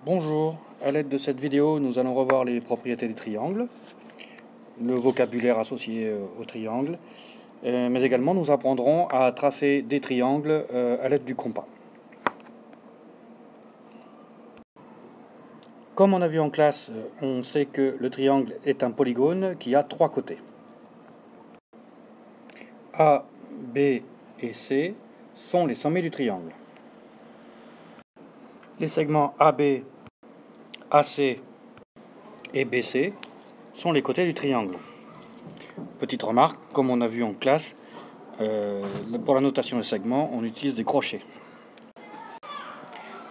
Bonjour, à l'aide de cette vidéo, nous allons revoir les propriétés des triangles, le vocabulaire associé au triangle, mais également nous apprendrons à tracer des triangles à l'aide du compas. Comme on a vu en classe, on sait que le triangle est un polygone qui a trois côtés. A, B et C sont les sommets du triangle. Les segments AB, AC et BC sont les côtés du triangle. Petite remarque, comme on a vu en classe, pour la notation des segments, on utilise des crochets.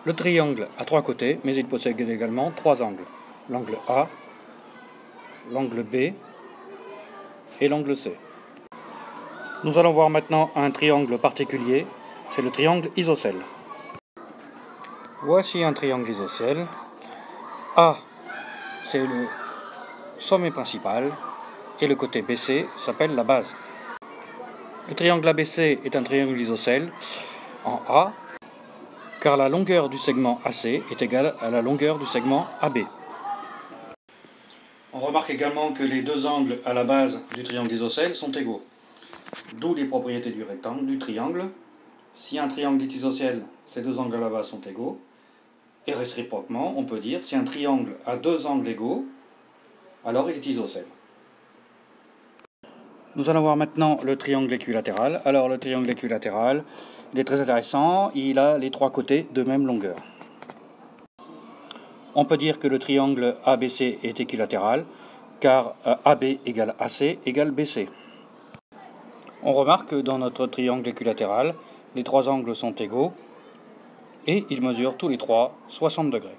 Le triangle a trois côtés, mais il possède également trois angles. L'angle A, l'angle B et l'angle C. Nous allons voir maintenant un triangle particulier, c'est le triangle isocèle. Voici un triangle isocèle. A, c'est le sommet principal, et le côté BC s'appelle la base. Le triangle ABC est un triangle isocèle en A, car la longueur du segment AC est égale à la longueur du segment AB. On remarque également que les deux angles à la base du triangle isocèle sont égaux, d'où les propriétés du rectangle, du triangle. Si un triangle est isocèle, ces deux angles à la base sont égaux, et réciproquement, on peut dire si un triangle a deux angles égaux, alors il est isocèle. Nous allons voir maintenant le triangle équilatéral. Alors le triangle équilatéral, il est très intéressant, il a les trois côtés de même longueur. On peut dire que le triangle ABC est équilatéral, car AB égale AC égale BC. On remarque que dans notre triangle équilatéral, les trois angles sont égaux, et ils mesurent tous les trois 60 degrés.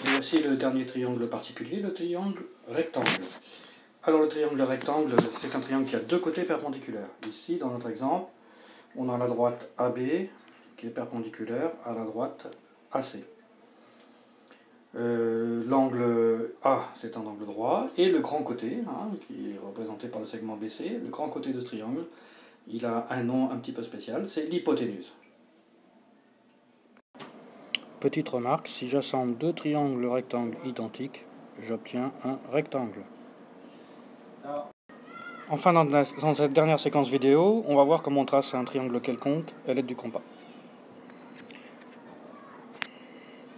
Voici le dernier triangle particulier, le triangle rectangle. Alors le triangle rectangle, c'est un triangle qui a deux côtés perpendiculaires. Ici, dans notre exemple, on a la droite AB qui est perpendiculaire à la droite AC. L'angle A, c'est un angle droit, et le grand côté, qui est représenté par le segment BC, le grand côté de ce triangle, il a un nom un petit peu spécial, c'est l'hypoténuse. Petite remarque, si j'assemble deux triangles rectangles identiques, j'obtiens un rectangle. Enfin, dans cette dernière séquence vidéo, on va voir comment on trace un triangle quelconque à l'aide du compas.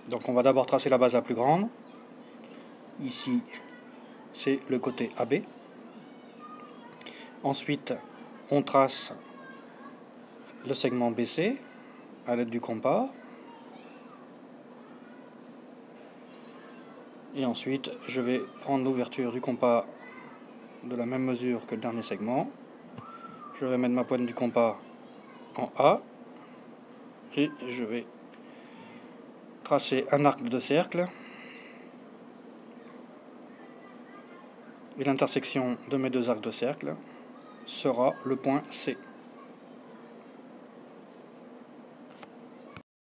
Donc on va d'abord tracer la base la plus grande. Ici, c'est le côté AB. Ensuite, on trace le segment BC à l'aide du compas. Et ensuite, je vais prendre l'ouverture du compas de la même mesure que le dernier segment. Je vais mettre ma pointe du compas en A. Et je vais tracer un arc de cercle. Et l'intersection de mes deux arcs de cercle sera le point C.